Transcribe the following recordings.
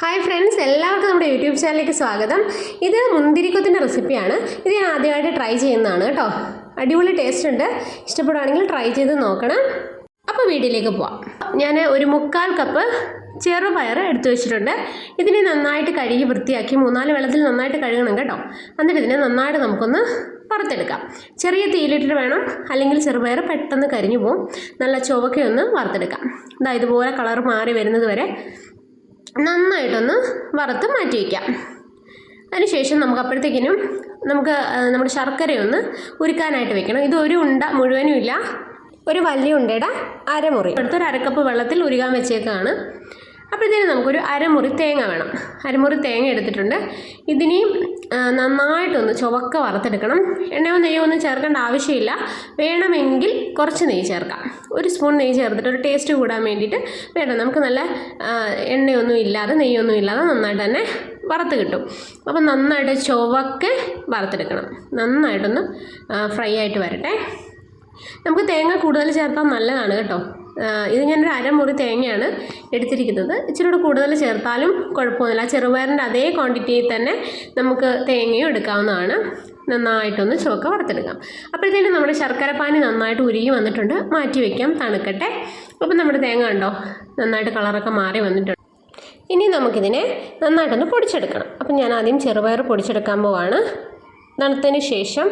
Hi friends, എല്ലാവർക്കും നമ്മുടെ YouTube ചാനലിലേക്ക് സ്വാഗതം. ഇത് മുന്തിരിക്കൊത്തിൻ്റെ റെസിപ്പിയാണ്. ഇത് ഞാൻ ആദ്യമായിട്ട് ട്രൈ ചെയ്യുന്നതാണ് കേട്ടോ. അടിപൊളി ടേസ്റ്റ് ഉണ്ട്. ഇഷ്ടപ്പെടുകയാണെങ്കിൽ ട്രൈ ചെയ്ത് നോക്കണം. അപ്പോൾ വീഡിയോയിലേക്ക് പോവാം. ഞാൻ ഒരു 3/4 കപ്പ് ചെറുപയർ എടുത്തു വെച്ചിട്ടുണ്ട്. ഇതിനെ നന്നായിട്ട് കഴുകി വൃത്തിയാക്കി 3-4 വെള്ളത്തിൽ നന്നായിട്ട് കഴുകണം കേട്ടോ. എന്നിട്ട് ഇതിനെ നന്നായിട്ട് നമുക്കൊന്ന് വറുത്തെടുക്കാം. ചെറിയ തീയിലിട്ടിട്ട് വേണം, അല്ലെങ്കിൽ ചെറുപയർ പെട്ടെന്ന് കരിഞ്ഞു പോകും. നല്ല ചുവക്കൊന്ന് വറുത്തെടുക്കാം. ഇതുപോലെ കളർ മാറി വരുന്നത് വരെ നന്നായിട്ടൊന്ന് വറുത്ത് മാറ്റി വയ്ക്കാം. അതിനുശേഷം നമുക്ക് അപ്പോഴത്തേക്കിനും നമ്മുടെ ശർക്കരയൊന്ന് ഉരുക്കാനായിട്ട് വെക്കണം. ഇത് ഒരു ഉണ്ട മുഴുവനും ഇല്ല, ഒരു വലിയ ഉണ്ടയുടെ അരമുറി അടുത്തൊരു 1/2 കപ്പ് വെള്ളത്തിൽ ഉരുകാൻ വെച്ചേക്കാണ്. അപ്പോഴത്തേനും നമുക്കൊരു അരമുറി തേങ്ങ വേണം. അരമുറി തേങ്ങ എടുത്തിട്ടുണ്ട്. ഇതിനെയും നന്നായിട്ടൊന്ന് ചുവക്ക വറുത്തെടുക്കണം. എണ്ണയോ നെയ്യോ ഒന്നും ചേർക്കേണ്ട ആവശ്യമില്ല. വേണമെങ്കിൽ കുറച്ച് നെയ്യ് ചേർക്കാം. 1 സ്പൂൺ നെയ്യ് ചേർത്തിട്ട് ഒരു ടേസ്റ്റ് കൂടാൻ വേണ്ടിയിട്ട് വേണം. നമുക്ക് നല്ല എണ്ണയൊന്നും ഇല്ലാതെ നെയ്യൊന്നും ഇല്ലാതെ നന്നായിട്ട് തന്നെ വറുത്ത് കിട്ടും. അപ്പം നന്നായിട്ട് ചുവക്കെ വറുത്തെടുക്കണം. നന്നായിട്ടൊന്ന് ഫ്രൈ ആയിട്ട് വരട്ടെ. നമുക്ക് തേങ്ങ കൂടുതൽ ചേർത്താൽ നല്ലതാണ് കേട്ടോ. ഇത് ഞാനൊരു അരമുറി തേങ്ങയാണ് എടുത്തിരിക്കുന്നത്. ഇച്ചിരി കൂടെ കൂടുതൽ ചേർത്താലും കുഴപ്പമൊന്നുമില്ല. ചെറുപയറിൻ്റെ അതേ ക്വാണ്ടിറ്റിയിൽ തന്നെ നമുക്ക് തേങ്ങയും എടുക്കാവുന്നതാണ്. നന്നായിട്ടൊന്ന് ചുവക്ക വറുത്തെടുക്കാം. അപ്പോഴത്തേനും നമ്മുടെ ശർക്കരപ്പാനി നന്നായിട്ട് ഉരുകി വന്നിട്ടുണ്ട്. മാറ്റി വയ്ക്കാം, തണുക്കട്ടെ. അപ്പം നമ്മുടെ തേങ്ങ കണ്ടോ നന്നായിട്ട് കളറൊക്കെ മാറി വന്നിട്ടുണ്ട്. ഇനി നമുക്കിതിനെ നന്നായിട്ടൊന്ന് പൊടിച്ചെടുക്കണം. അപ്പം ഞാൻ ആദ്യം ചെറുപയർ പൊടിച്ചെടുക്കാൻ പോവാണ്. തണുത്തതിന് ശേഷം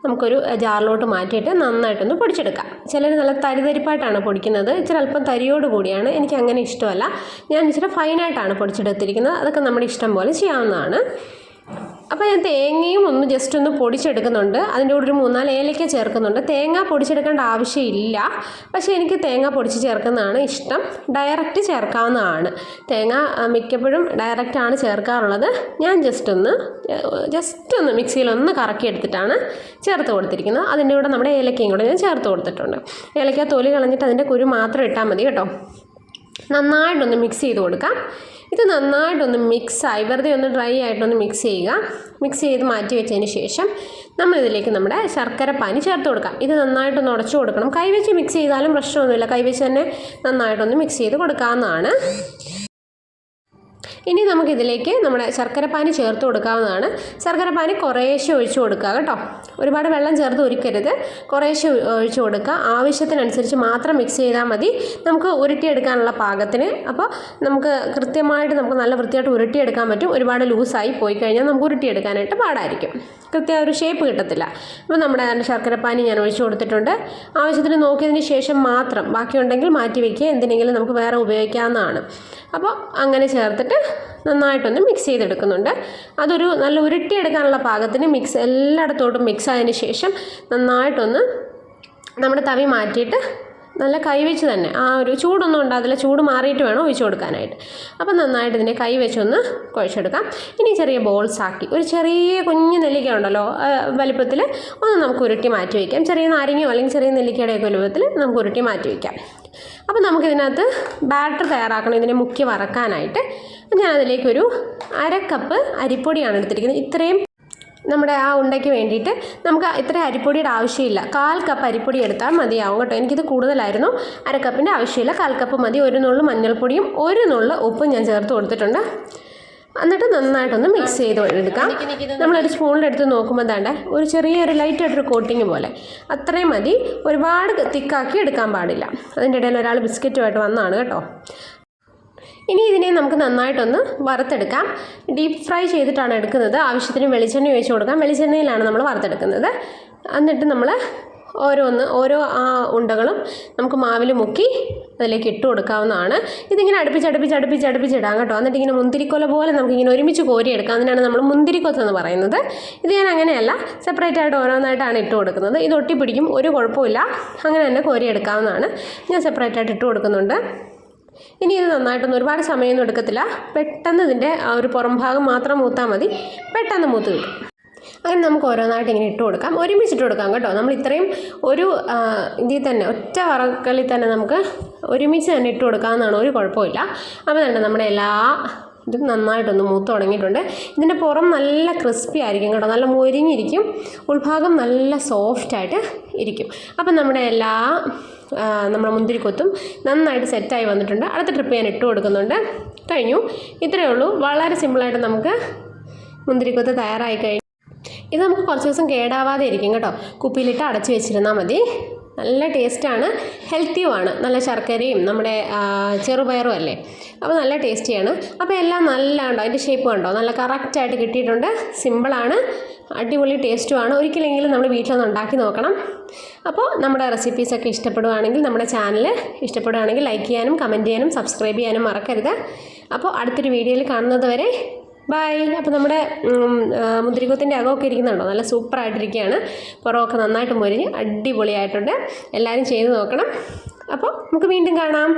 നമുക്കൊരു ജാറിലോട്ട് മാറ്റിയിട്ട് നന്നായിട്ടൊന്ന് പൊടിച്ചെടുക്കാം. ചിലർ നല്ല തരിതരിപ്പായിട്ടാണ് പൊടിക്കുന്നത്. ഇച്ചിരി അല്പം തരിയോട് കൂടിയാണ്. എനിക്ക് അങ്ങനെ ഇഷ്ടമല്ല. ഞാൻ ഇച്ചിരി ഫൈനായിട്ടാണ് പൊടിച്ചെടുത്തിരിക്കുന്നത്. അതൊക്കെ നമ്മുടെ ഇഷ്ടം പോലെ ചെയ്യാവുന്നതാണ്. അപ്പോൾ ഞാൻ തേങ്ങയും ജസ്റ്റ് ഒന്ന് പൊടിച്ചെടുക്കുന്നുണ്ട്. അതിൻ്റെ കൂടെ ഒരു 3-4 ഏലക്ക ചേർക്കുന്നുണ്ട്. തേങ്ങ പൊടിച്ചെടുക്കേണ്ട ആവശ്യമില്ല, പക്ഷേ എനിക്ക് തേങ്ങ പൊടിച്ച് ചേർക്കുന്നതാണ് ഇഷ്ടം. ഡയറക്റ്റ് ചേർക്കാവുന്നതാണ്. തേങ്ങ മിക്കപ്പോഴും ഡയറക്റ്റാണ് ചേർക്കാറുള്ളത്. ഞാൻ ജസ്റ്റ് ഒന്ന് മിക്സിയിലൊന്ന് കറക്കി എടുത്തിട്ടാണ് ചേർത്ത് കൊടുത്തിരിക്കുന്നത്. അതിൻ്റെ കൂടെ നമ്മുടെ ഏലക്കയും കൂടെ ഞാൻ ചേർത്ത് കൊടുത്തിട്ടുണ്ട്. ഏലക്ക തൊലി കളഞ്ഞിട്ട് അതിൻ്റെ കുരു മാത്രം ഇട്ടാൽ മതി കേട്ടോ. നന്നായിട്ടൊന്ന് മിക്സ് ചെയ്ത് കൊടുക്കാം. ഇത് നന്നായിട്ടൊന്ന് മിക്സായി വെറുതെ ഒന്ന് ഡ്രൈ ആയിട്ടൊന്ന് മിക്സ് ചെയ്യുക. മിക്സ് ചെയ്ത് മാറ്റി വെച്ചതിന് ശേഷം നമ്മളിതിലേക്ക് നമ്മുടെ ശർക്കരപ്പാനി ചേർത്ത് കൊടുക്കാം. ഇത് നന്നായിട്ടൊന്ന് ഉടച്ചു കൊടുക്കണം. കൈവച്ച് മിക്സ് ചെയ്താലും പ്രശ്നമൊന്നുമില്ല. കൈവച്ച് തന്നെ നന്നായിട്ടൊന്ന് മിക്സ് ചെയ്ത് കൊടുക്കാവുന്നതാണ്. ഇനി നമുക്കിതിലേക്ക് നമ്മുടെ ശർക്കരപ്പാനി ചേർത്ത് കൊടുക്കാവുന്നതാണ്. ശർക്കരപ്പാനി കുറേശ്ശെ ഒഴിച്ചു കൊടുക്കുക കേട്ടോ. ഒരുപാട് വെള്ളം ചേർത്ത് ഉരുക്കരുത്. കുറേശ്ശെ ഒഴിച്ചു കൊടുക്കുക. ആവശ്യത്തിനനുസരിച്ച് മാത്രം മിക്സ് ചെയ്താൽ മതി. നമുക്ക് ഉരുട്ടിയെടുക്കാനുള്ള പാകത്തിന്. അപ്പോൾ നമുക്ക് കൃത്യമായിട്ട് നമുക്ക് നല്ല വൃത്തിയായിട്ട് ഉരുട്ടിയെടുക്കാൻ പറ്റും. ഒരുപാട് ലൂസായി പോയി കഴിഞ്ഞാൽ നമുക്ക് ഉരുട്ടിയെടുക്കാനായിട്ട് പാടായിരിക്കും. കൃത്യമായ ഒരു ഷേപ്പ് കിട്ടത്തില്ല. അപ്പോൾ നമ്മുടെ ശർക്കരപ്പാനി ഞാൻ ഒഴിച്ചു കൊടുത്തിട്ടുണ്ട്. ആവശ്യത്തിന് നോക്കിയതിന് ശേഷം മാത്രം, ബാക്കിയുണ്ടെങ്കിൽ മാറ്റി വയ്ക്കുക. എന്തിനെങ്കിലും നമുക്ക് വേറെ ഉപയോഗിക്കാവുന്നതാണ്. അപ്പോൾ അങ്ങനെ ചേർത്തിട്ട് നന്നായിട്ടൊന്ന് മിക്സ് ചെയ്തെടുക്കുന്നുണ്ട്. അതൊരു നല്ല ഉരുട്ടിയെടുക്കാനുള്ള പാകത്തിന് എല്ലായിടത്തോട്ടും മിക്സ് ആയതിന് ശേഷം നന്നായിട്ടൊന്ന് നമ്മുടെ തവി മാറ്റിയിട്ട് നല്ല കൈവച്ച് തന്നെ, ആ ഒരു ചൂടൊന്നും ഉണ്ടാകില്ല, ചൂട് മാറിയിട്ട് വേണം ഒഴിച്ചു കൊടുക്കാനായിട്ട്. അപ്പം നന്നായിട്ട് ഇതിനെ കൈവച്ചൊന്ന് കുഴച്ചെടുക്കാം. ഇനി ചെറിയ ബോൾസ് ആക്കി ഒരു ചെറിയ കുഞ്ഞ് നെല്ലിക്ക ഉണ്ടല്ലോ വലിപ്പത്തിൽ നമുക്ക് ഉരുട്ടി മാറ്റി വയ്ക്കാം. ചെറിയ നാരങ്ങയോ അല്ലെങ്കിൽ ചെറിയ നെല്ലിക്കയുടെയൊക്കെ വലിപ്പത്തിൽ നമുക്ക് ഉരുട്ടി മാറ്റി വയ്ക്കാം. അപ്പോൾ നമുക്കിതിനകത്ത് ബാറ്റർ തയ്യാറാക്കണം. ഇതിനെ മുക്കി വറക്കാനായിട്ട് ഞാനതിലേക്കൊരു 1/2 കപ്പ് അരിപ്പൊടിയാണ് എടുത്തിരിക്കുന്നത്. ഇത്രയും നമ്മുടെ ആ ഉണ്ടയ്ക്ക് വേണ്ടിയിട്ട് നമുക്ക് ഇത്ര അരിപ്പൊടിയുടെ ആവശ്യമില്ല. 1/4 കപ്പ് അരിപ്പൊടി എടുത്താൽ മതിയാവും കേട്ടോ. എനിക്കിത് കൂടുതലായിരുന്നു. 1/2 കപ്പിൻ്റെ ആവശ്യമില്ല. 1/4 കപ്പ് മതി. 1 നുള്ളു മഞ്ഞൾപ്പൊടിയും 1 നുള്ളു ഉപ്പും ഞാൻ ചേർത്ത് കൊടുത്തിട്ടുണ്ട്. എന്നിട്ട് നന്നായിട്ടൊന്ന് മിക്സ് ചെയ്ത് എടുക്കാം. നമ്മളൊരു സ്പൂണിലെടുത്ത് നോക്കുമ്പോൾ താണ്ടെ ഒരു ചെറിയൊരു ലൈറ്റായിട്ടൊരു കോട്ടിങ് പോലെ അത്രയും മതി. ഒരുപാട് തിക്കാക്കി എടുക്കാൻ പാടില്ല. അതിൻ്റെ ഇടയിൽ ഒരാൾ ബിസ്ക്കറ്റുമായിട്ട് വന്നതാണ് കേട്ടോ. ഇനി ഇതിനെ നമുക്ക് നന്നായിട്ടൊന്ന് വറുത്തെടുക്കാം. ഡീപ്പ് ഫ്രൈ ചെയ്തിട്ടാണ് എടുക്കുന്നത്. ആവശ്യത്തിന് വെളിച്ചെണ്ണ ഒഴിച്ച് കൊടുക്കാം. വെളിച്ചെണ്ണയിലാണ് നമ്മൾ വറുത്തെടുക്കുന്നത്. എന്നിട്ട് നമ്മൾ ഓരോ ഉണ്ടകളും നമുക്ക് മാവിൽ മുക്കി അതിലേക്ക് ഇട്ട് കൊടുക്കാവുന്നതാണ്. ഇതിങ്ങനെ അടുപ്പിച്ചിടാം കേട്ടോ. എന്നിട്ട് ഇങ്ങനെ മുന്തിരിക്കൊല പോലെ നമുക്കിങ്ങനെ ഒരുമിച്ച് കോരിയെടുക്കാം. അതിനാണ് നമ്മൾ മുന്തിരിക്കൊത്ത് എന്ന് പറയുന്നത്. ഇത് ഞാൻ അങ്ങനെയല്ല, സെപ്പറേറ്റ് ആയിട്ട് ഓരോന്നായിട്ടാണ് ഇട്ട് കൊടുക്കുന്നത്. ഇത് ഒട്ടിപ്പിടിക്കും, ഒരു കുഴപ്പമില്ല. അങ്ങനെ തന്നെ കോരിയെടുക്കാവുന്നതാണ്. ഞാൻ സെപ്പറേറ്റ് ആയിട്ട് ഇട്ട് കൊടുക്കുന്നുണ്ട്. ഇനി ഇത് നന്നായിട്ടൊന്നും ഒരുപാട് സമയമൊന്നും എടുക്കത്തില്ല. പെട്ടെന്ന് ഇതിൻ്റെ ആ ഒരു പുറം ഭാഗം മാത്രം മൂത്താൽ മതി. പെട്ടെന്ന് മൂത്ത് കിട്ടും. അങ്ങനെ നമുക്ക് ഓരോന്നായിട്ട് ഇങ്ങനെ ഇട്ട് കൊടുക്കാം. ഒരുമിച്ചിട്ട് കൊടുക്കാം കേട്ടോ. നമ്മൾ ഇത്രയും ഒരു ഇതിൽ തന്നെ ഒറ്റ വറക്കലിൽ തന്നെ നമുക്ക് ഒരുമിച്ച് തന്നെ ഇട്ട് കൊടുക്കാവുന്നതാണ്. ഒരു കുഴപ്പമില്ല. അപ്പോൾ തന്നെ നമ്മുടെ ഇതും നന്നായിട്ടൊന്ന് മൂത്ത് തുടങ്ങിയിട്ടുണ്ട്. ഇതിൻ്റെ പുറം നല്ല ക്രിസ്പി ആയിരിക്കും കേട്ടോ. നല്ല മൊരിഞ്ഞിരിക്കും. ഉൾഭാഗം നല്ല സോഫ്റ്റായിട്ട് ഇരിക്കും. അപ്പം നമ്മുടെ നമ്മുടെ മുന്തിരിക്കൊത്തും നന്നായിട്ട് സെറ്റായി വന്നിട്ടുണ്ട്. അടുത്ത ട്രിപ്പ് ഞാൻ ഇട്ട് കൊടുക്കുന്നുണ്ട്. കഴിഞ്ഞു. ഇത്രയേ ഉള്ളൂ. വളരെ സിമ്പിളായിട്ട് നമുക്ക് മുന്തിരിക്കൊത്ത് തയ്യാറായി കഴിഞ്ഞു. ഇത് നമുക്ക് കുറച്ച് ദിവസം കേടാവാതെ ഇരിക്കും കേട്ടോ. കുപ്പിയിലിട്ട് അടച്ച് വെച്ചിരുന്നാൽ മതി. നല്ല ടേസ്റ്റാണ്, ഹെൽത്തിയുമാണ്. നല്ല ശർക്കരയും നമ്മുടെ ചെറുപയറും അല്ലേ, അപ്പോൾ നല്ല ടേസ്റ്റിയാണ്. അപ്പോൾ എല്ലാം നല്ല ഉണ്ടോ, അതിൻ്റെ ഷേപ്പ് കണ്ടോ, നല്ല കറക്റ്റായിട്ട് കിട്ടിയിട്ടുണ്ട്. സിമ്പിളാണ്, അടിപൊളി ടേസ്റ്റുമാണ്. ഒരിക്കലെങ്കിലും നമ്മൾ വീട്ടിലൊന്ന് ഉണ്ടാക്കി നോക്കണം. അപ്പോൾ നമ്മുടെ റെസിപ്പീസൊക്കെ ഇഷ്ടപ്പെടുകയാണെങ്കിൽ, നമ്മുടെ ചാനൽ ഇഷ്ടപ്പെടുകയാണെങ്കിൽ ലൈക്ക് ചെയ്യാനും കമൻറ്റ് ചെയ്യാനും സബ്സ്ക്രൈബ് ചെയ്യാനും മറക്കരുത്. അപ്പോൾ അടുത്തൊരു വീഡിയോയിൽ കാണുന്നത് വരെ ബൈ. അപ്പോൾ നമ്മുടെ മുന്തിരിക്കൊത്തിൻ്റെ അകമൊക്കെ ഇരിക്കുന്നുണ്ടോ, നല്ല സൂപ്പറായിട്ടിരിക്കുകയാണ്. പുറമൊക്കെ നന്നായിട്ട് മൊരിഞ്ഞ് അടിപൊളിയായിട്ടുണ്ട്. എല്ലാവരും ചെയ്ത് നോക്കണം. അപ്പോൾ നമുക്ക് വീണ്ടും കാണാം.